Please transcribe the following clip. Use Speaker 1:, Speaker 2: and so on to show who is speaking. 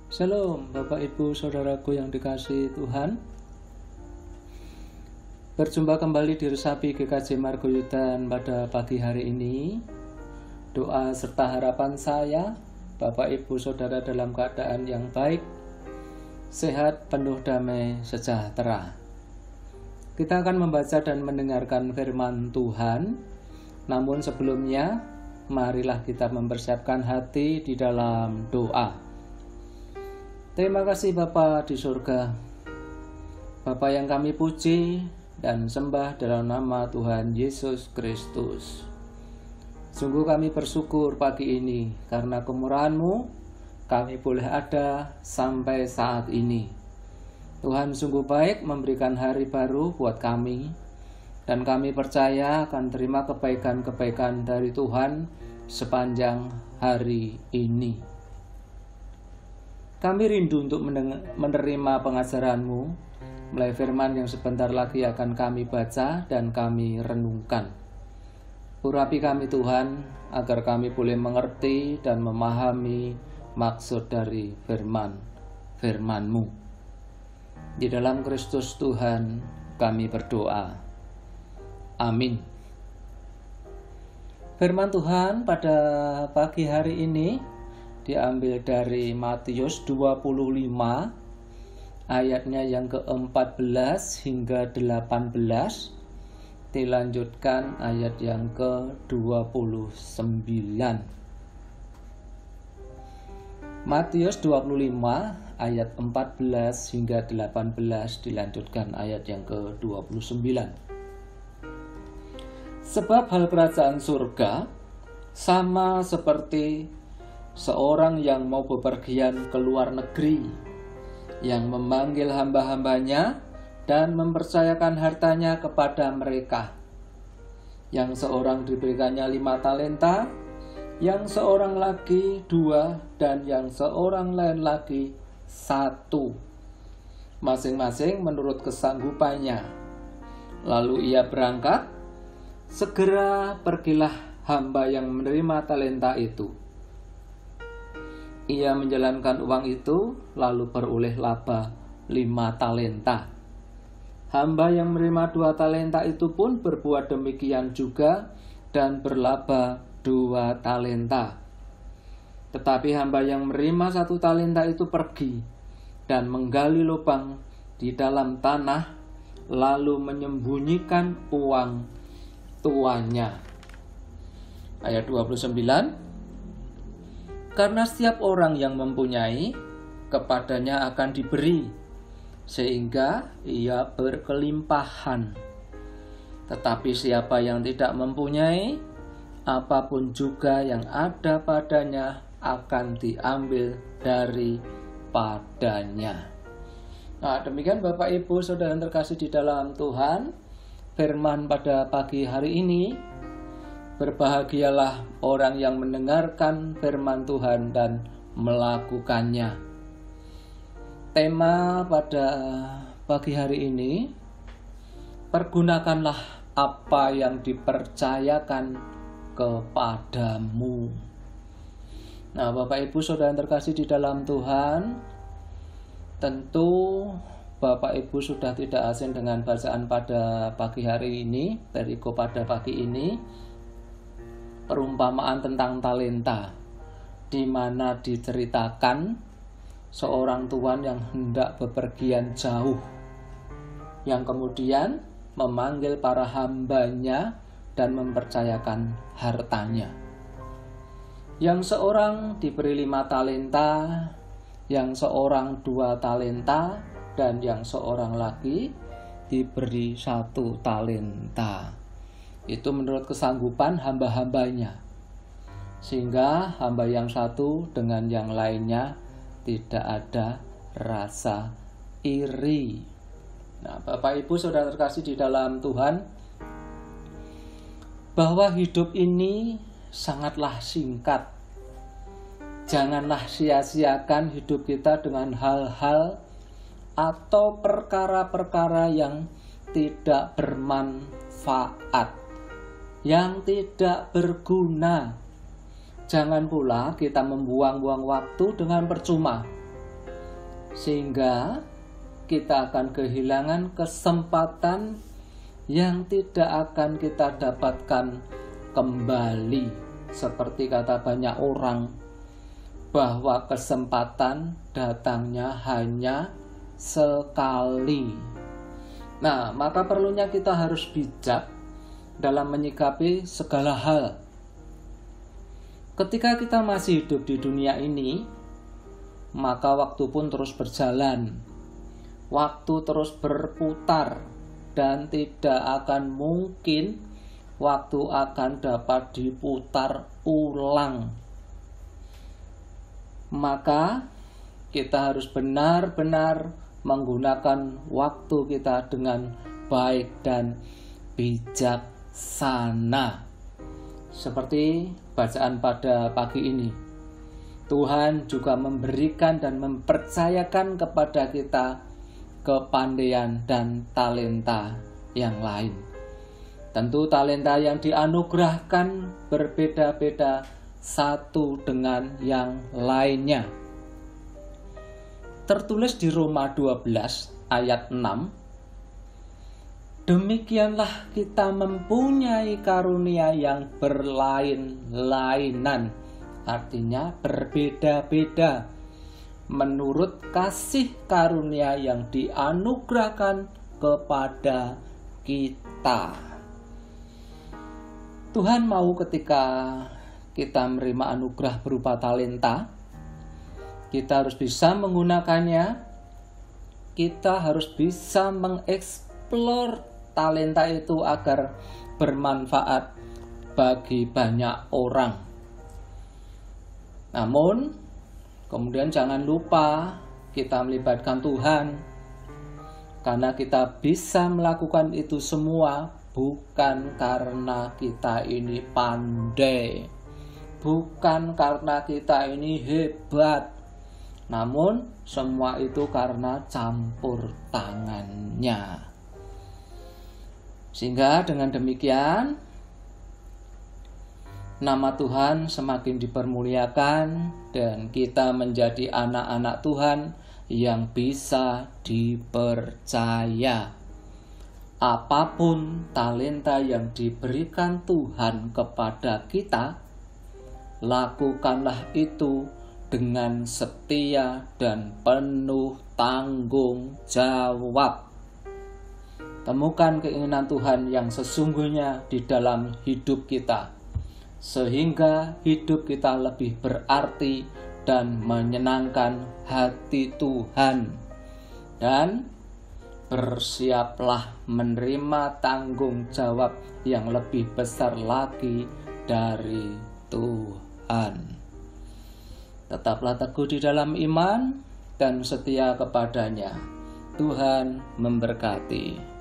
Speaker 1: Shalom Bapak Ibu Saudaraku yang dikasihi Tuhan. Berjumpa kembali di Resapi GKJ Margoyudan pada pagi hari ini. Doa serta harapan saya, Bapak Ibu Saudara dalam keadaan yang baik, sehat, penuh damai sejahtera. Kita akan membaca dan mendengarkan firman Tuhan. Namun sebelumnya, marilah kita mempersiapkan hati di dalam doa. Terima kasih Bapa di surga, Bapa yang kami puji dan sembah dalam nama Tuhan Yesus Kristus. Sungguh kami bersyukur pagi ini karena kemurahan-Mu kami boleh ada sampai saat ini. Tuhan sungguh baik memberikan hari baru buat kami, dan kami percaya akan terima kebaikan-kebaikan dari Tuhan sepanjang hari ini. Kami rindu untuk menerima pengajaran-Mu melalui firman yang sebentar lagi akan kami baca dan kami renungkan. Urapi kami Tuhan, agar kami boleh mengerti dan memahami maksud dari firman-Mu. Di dalam Kristus Tuhan kami berdoa. Amin. Firman Tuhan pada pagi hari ini diambil dari Matius 25 ayatnya yang ke-14 hingga 18, dilanjutkan ayat yang ke-29. Matius 25 ayat 14 hingga 18, dilanjutkan ayat yang ke-29. Sebab hal kerajaan surga sama seperti seorang yang mau bepergian ke luar negeri, yang memanggil hamba-hambanya dan mempercayakan hartanya kepada mereka. Yang seorang diberikannya 5 talenta, yang seorang lagi 2, dan yang seorang lain lagi 1, masing-masing menurut kesanggupannya. Lalu ia berangkat. Segera pergilah hamba yang menerima talenta itu. Ia menjalankan uang itu, lalu beroleh laba 5 talenta. Hamba yang menerima 2 talenta itu pun berbuat demikian juga dan berlaba 2 talenta. Tetapi hamba yang menerima 1 talenta itu pergi dan menggali lubang di dalam tanah, lalu menyembunyikan uang tuannya. Ayat 29. Karena setiap orang yang mempunyai, kepadanya akan diberi, sehingga ia berkelimpahan. Tetapi siapa yang tidak mempunyai, apapun juga yang ada padanya akan diambil daripadanya. Nah, demikian Bapak Ibu Saudara yang terkasih di dalam Tuhan, firman pada pagi hari ini. Berbahagialah orang yang mendengarkan firman Tuhan dan melakukannya. Tema pada pagi hari ini, pergunakanlah apa yang dipercayakan kepadamu. Nah, Bapak Ibu Saudara yang terkasih di dalam Tuhan, tentu Bapak Ibu sudah tidak asing dengan bacaan pada pagi hari ini, perikop pada pagi ini. Perumpamaan tentang talenta, di mana diceritakan seorang tuan yang hendak bepergian jauh, yang kemudian memanggil para hambanya dan mempercayakan hartanya. Yang seorang diberi 5 talenta, yang seorang 2 talenta, dan yang seorang lagi diberi 1 talenta. Itu menurut kesanggupan hamba-hambanya, sehingga hamba yang satu dengan yang lainnya tidak ada rasa iri. Nah, Bapak Ibu Saudara terkasih di dalam Tuhan, bahwa hidup ini sangatlah singkat. Janganlah sia-siakan hidup kita dengan hal-hal atau perkara-perkara yang tidak bermanfaat, yang tidak berguna. Jangan pula kita membuang-buang waktu dengan percuma. sehingga kita akan kehilangan kesempatan yang tidak akan kita dapatkan kembali. Seperti kata banyak orang, bahwa kesempatan datangnya hanya sekali. Nah, maka perlunya kita harus bijak dalam menyikapi segala hal. Ketika kita masih hidup di dunia ini, maka waktu pun terus berjalan. Waktu terus berputar dan tidak akan mungkin waktu akan dapat diputar ulang. Maka kita harus benar-benar menggunakan waktu kita dengan baik dan bijaksana. Seperti bacaan pada pagi ini, Tuhan juga memberikan dan mempercayakan kepada kita kepandaian dan talenta yang lain. Tentu talenta yang dianugerahkan berbeda-beda satu dengan yang lainnya. Tertulis di Roma 12 ayat 6, demikianlah kita mempunyai karunia yang berlain-lainan, artinya berbeda-beda, menurut kasih karunia yang dianugerahkan kepada kita. Tuhan mau ketika kita menerima anugerah berupa talenta, kita harus bisa menggunakannya. Kita harus bisa mengeksplor talenta itu agar bermanfaat bagi banyak orang. Namun, kemudian jangan lupa kita melibatkan Tuhan, karena kita bisa melakukan itu semua bukan karena kita ini pandai, bukan karena kita ini hebat, namun semua itu karena campur tangannya. Sehingga dengan demikian nama Tuhan semakin dipermuliakan dan kita menjadi anak-anak Tuhan yang bisa dipercaya. Apapun talenta yang diberikan Tuhan kepada kita, lakukanlah itu dengan setia dan penuh tanggung jawab. Temukan keinginan Tuhan yang sesungguhnya di dalam hidup kita, sehingga hidup kita lebih berarti dan menyenangkan hati Tuhan. Dan bersiaplah menerima tanggung jawab yang lebih besar lagi dari Tuhan. Tetaplah teguh di dalam iman dan setia kepadanya. Tuhan memberkati.